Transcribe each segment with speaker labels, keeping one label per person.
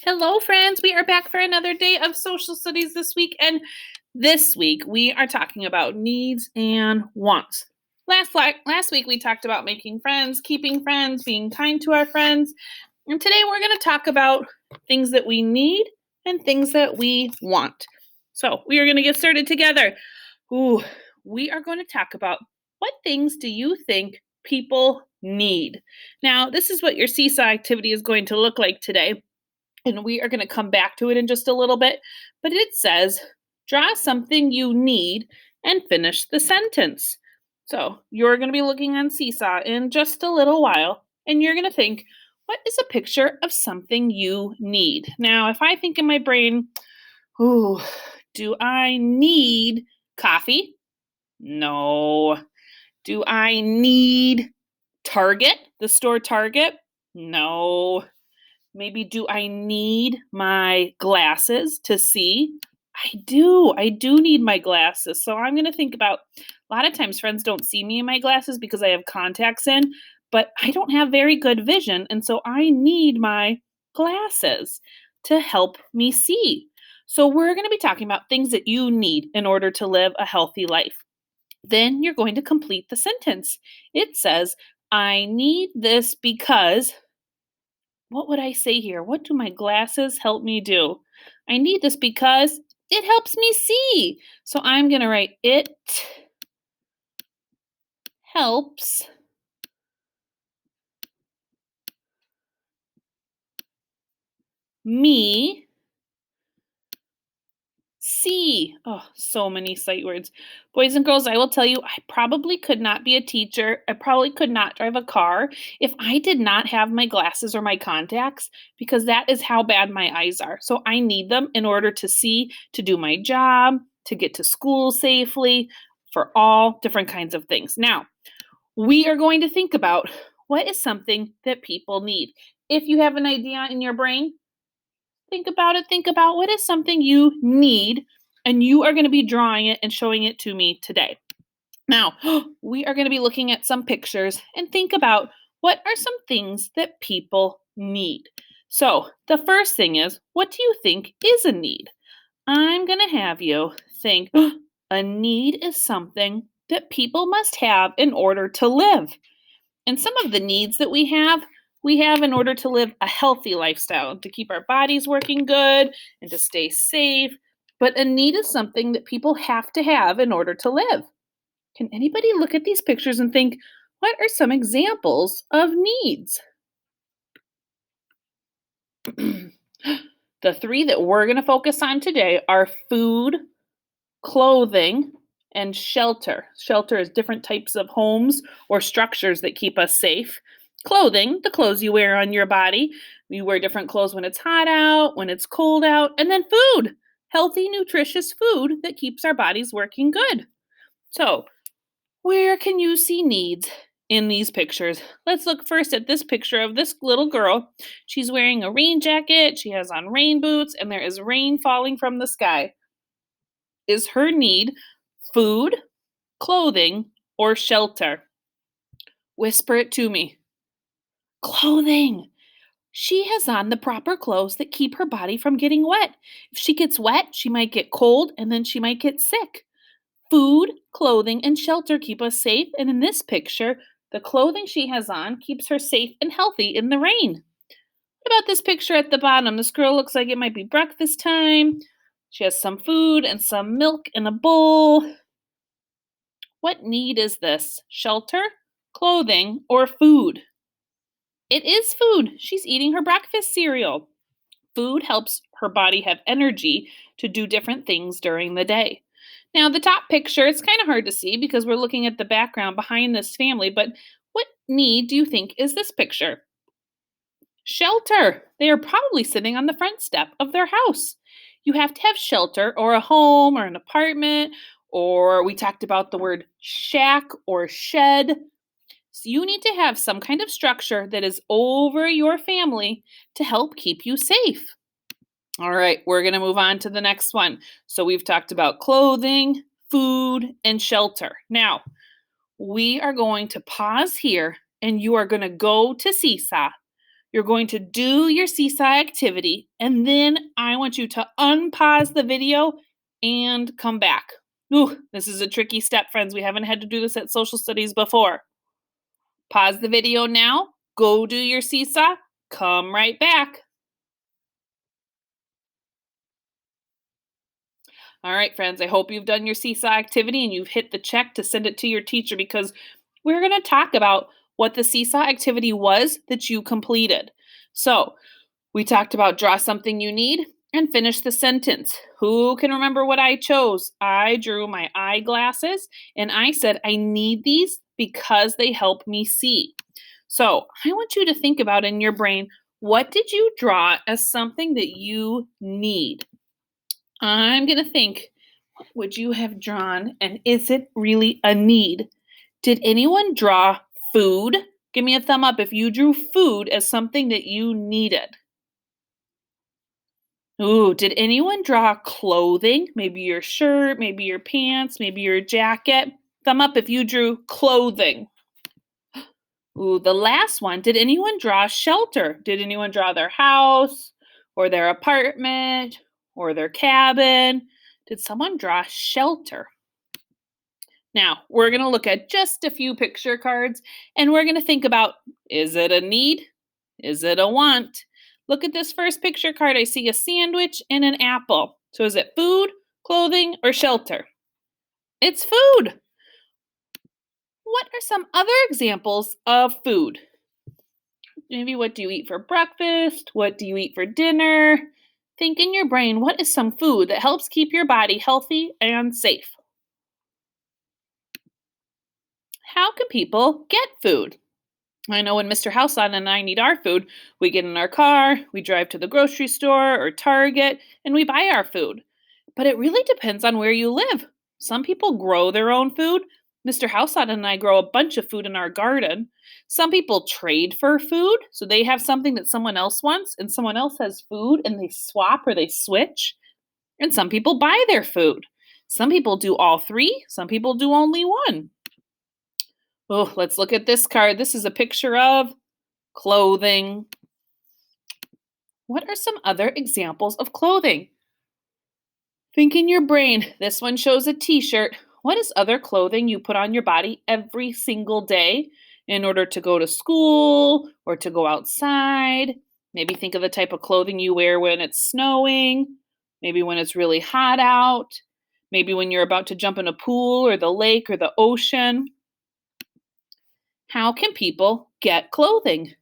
Speaker 1: Hello, friends. We are back for another day of social studies this week. And this week, we are talking about needs and wants. Last week, we talked about making friends, keeping friends, being kind to our friends. And today, we're going to talk about things that we need and things that we want. So, we are going to get started together. We are going to talk about what things do you think people need? Now, this is what your seesaw activity is going to look like today. And we are going to come back to it in just a little bit. But it says, draw something you need and finish the sentence. So you're going to be looking on Seesaw in just a little while, and you're going to think, what is a picture of something you need? Now, if I think in my brain, ooh, do I need coffee? No. Do I need Target, the store Target? No. Maybe do I need my glasses to see? I do. I do need my glasses. So I'm going to think about a lot of times friends don't see me in my glasses because I have contacts in, but I don't have very good vision. And so I need my glasses to help me see. So we're going to be talking about things that you need in order to live a healthy life. Then you're going to complete the sentence. It says, I need this because what would I say here? What do my glasses help me do? I need this because it helps me see. So I'm going to write it helps me see. Oh, so many sight words. Boys and girls, I will tell you, I probably could not be a teacher. I probably could not drive a car if I did not have my glasses or my contacts because that is how bad my eyes are. So I need them in order to see, to do my job, to get to school safely, for all different kinds of things. Now, we are going to think about what is something that people need. If you have an idea in your brain, think about it. Think about what is something you need, and you are going to be drawing it and showing it to me today. Now, we are going to be looking at some pictures and think about what are some things that people need. So, the first thing is, what do you think is a need? I'm going to have you think a need is something that people must have in order to live. And some of the needs that we have in order to live a healthy lifestyle, to keep our bodies working good and to stay safe. But a need is something that people have to have in order to live. Can anybody look at these pictures and think, what are some examples of needs? The three that we're going to focus on today are food, clothing, and shelter. Shelter is different types of homes or structures that keep us safe. Clothing, the clothes you wear on your body. You wear different clothes when it's hot out, when it's cold out. And then food, healthy, nutritious food that keeps our bodies working good. So, where can you see needs in these pictures? Let's look first at this picture of this little girl. She's wearing a rain jacket, she has on rain boots, and there is rain falling from the sky. Is her need food, clothing, or shelter? Whisper it to me. Clothing. She has on the proper clothes that keep her body from getting wet. If she gets wet, she might get cold and then she might get sick. Food, clothing, and shelter keep us safe, and in this picture, the clothing she has on keeps her safe and healthy in the rain. What about this picture at the bottom? This girl looks like it might be breakfast time. She has some food and some milk in a bowl. What need is this? Shelter, clothing, or food? It is food. She's eating her breakfast cereal. Food helps her body have energy to do different things during the day. Now, the top picture, it's kind of hard to see because we're looking at the background behind this family, but what need do you think is this picture? Shelter. They are probably sitting on the front step of their house. You have to have shelter or a home or an apartment, or we talked about the word shack or shed. So you need to have some kind of structure that is over your family to help keep you safe. All right, we're going to move on to the next one. So we've talked about clothing, food, and shelter. Now, we are going to pause here and you are going to go to Seesaw. You're going to do your seesaw activity, and then I want you to unpause the video and come back. Ooh, this is a tricky step, friends. We haven't had to do this at social studies before. Pause the video now, go do your seesaw, come right back. All right, friends, I hope you've done your seesaw activity and you've hit the check to send it to your teacher, because we're going to talk about what the seesaw activity was that you completed. So, we talked about draw something you need and finish the sentence. Who can remember what I chose? I drew my eyeglasses and I said I need these because they help me see. So, I want you to think about in your brain, what did you draw as something that you need? I'm going to think, what would you have drawn, and is it really a need? Did anyone draw food? Give me a thumb up if you drew food as something that you needed. Ooh, did anyone draw clothing? Maybe your shirt, maybe your pants, maybe your jacket. Thumb up if you drew clothing. Ooh, the last one. Did anyone draw shelter? Did anyone draw their house or their apartment or their cabin? Did someone draw shelter? Now, we're going to look at just a few picture cards and we're going to think about, is it a need? Is it a want? Look at this first picture card. I see a sandwich and an apple. So is it food, clothing, or shelter? It's food. What are some other examples of food? Maybe what do you eat for breakfast? What do you eat for dinner? Think in your brain, what is some food that helps keep your body healthy and safe? How can people get food? I know when Mr. Houseon and I need our food, we get in our car, we drive to the grocery store or Target, and we buy our food. But it really depends on where you live. Some people grow their own food. Mr. Houseon and I grow a bunch of food in our garden. Some people trade for food, so they have something that someone else wants, and someone else has food, and they swap or they switch. And some people buy their food. Some people do all three, some people do only one. Oh, let's look at this card. This is a picture of clothing. What are some other examples of clothing? Think in your brain. This one shows a t-shirt. What is other clothing you put on your body every single day in order to go to school or to go outside? Maybe think of the type of clothing you wear when it's snowing, maybe when it's really hot out, maybe when you're about to jump in a pool or the lake or the ocean. How can people get clothing?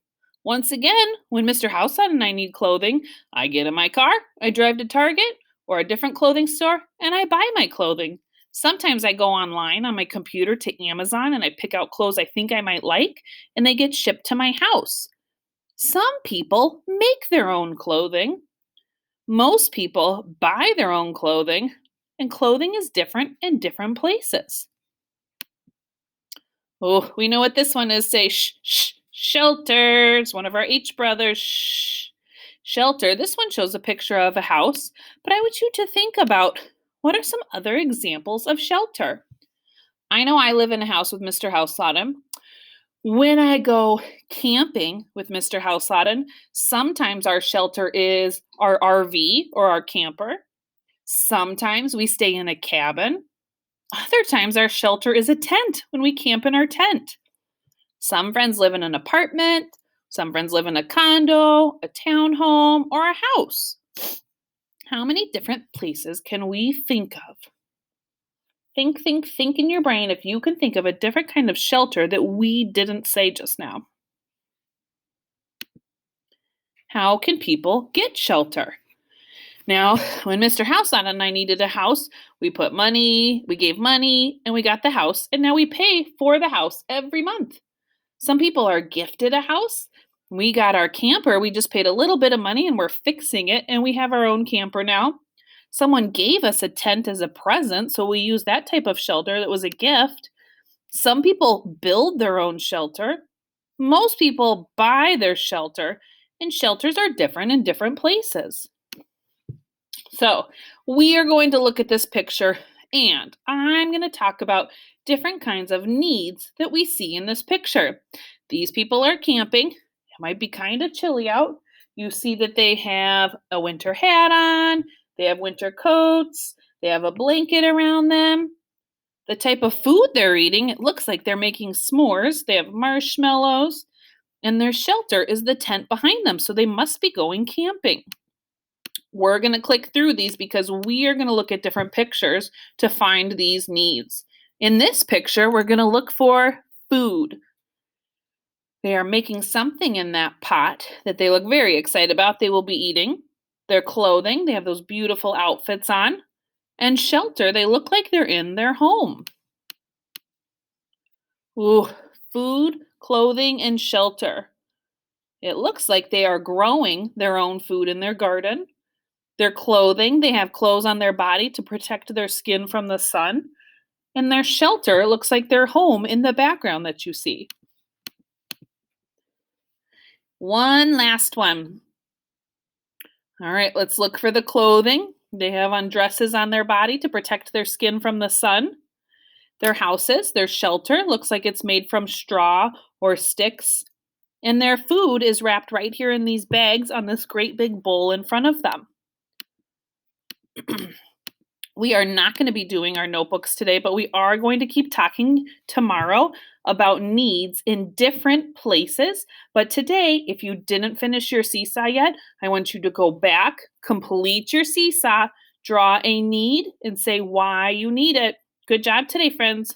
Speaker 1: Once again, when Mr. Houseon and I need clothing, I get in my car, I drive to Target or a different clothing store, and I buy my clothing. Sometimes I go online on my computer to Amazon and I pick out clothes I think I might like, and they get shipped to my house. Some people make their own clothing. Most people buy their own clothing, and clothing is different in different places. Oh, we know what this one is. Say shelter. It's one of our H brothers. Shelter. This one shows a picture of a house, but I want you to think about, what are some other examples of shelter? I know I live in a house with Mr. Houseon. When I go camping with Mr. Houseon, sometimes our shelter is our RV or our camper. Sometimes we stay in a cabin. Other times, our shelter is a tent when we camp in our tent. Some friends live in an apartment. Some friends live in a condo, a townhome, or a house. How many different places can we think of? Think in your brain if you can think of a different kind of shelter that we didn't say just now. How can people get shelter? Now, when Mr. Houseon and I needed a house, we gave money, and we got the house, and now we pay for the house every month. Some people are gifted a house. We got our camper, we just paid a little bit of money and we're fixing it, and we have our own camper now. Someone gave us a tent as a present, so we use that type of shelter that was a gift. Some people build their own shelter. Most people buy their shelter, and shelters are different in different places. So, we are going to look at this picture, and I'm going to talk about different kinds of needs that we see in this picture. These people are camping. It might be kind of chilly out. You see that they have a winter hat on, they have winter coats, they have a blanket around them. The type of food they're eating, it looks like they're making s'mores. They have marshmallows, and their shelter is the tent behind them. So they must be going camping. We're going to click through these because we are going to look at different pictures to find these needs. In this picture, we're going to look for food. They are making something in that pot that they look very excited about. They will be eating. Their clothing, they have those beautiful outfits on. And shelter, they look like they're in their home. Ooh, food, clothing, and shelter. It looks like they are growing their own food in their garden. Their clothing, they have clothes on their body to protect their skin from the sun. And their shelter looks like their home in the background that you see. One last one. All right, let's look for the clothing. They have on dresses on their body to protect their skin from the sun. Their houses, their shelter looks like it's made from straw or sticks. And their food is wrapped right here in these bags on this great big bowl in front of them. We are not going to be doing our notebooks today, but we are going to keep talking tomorrow about needs in different places. But today, if you didn't finish your seesaw yet, I want you to go back, complete your seesaw, draw a need, and say why you need it. Good job today, friends.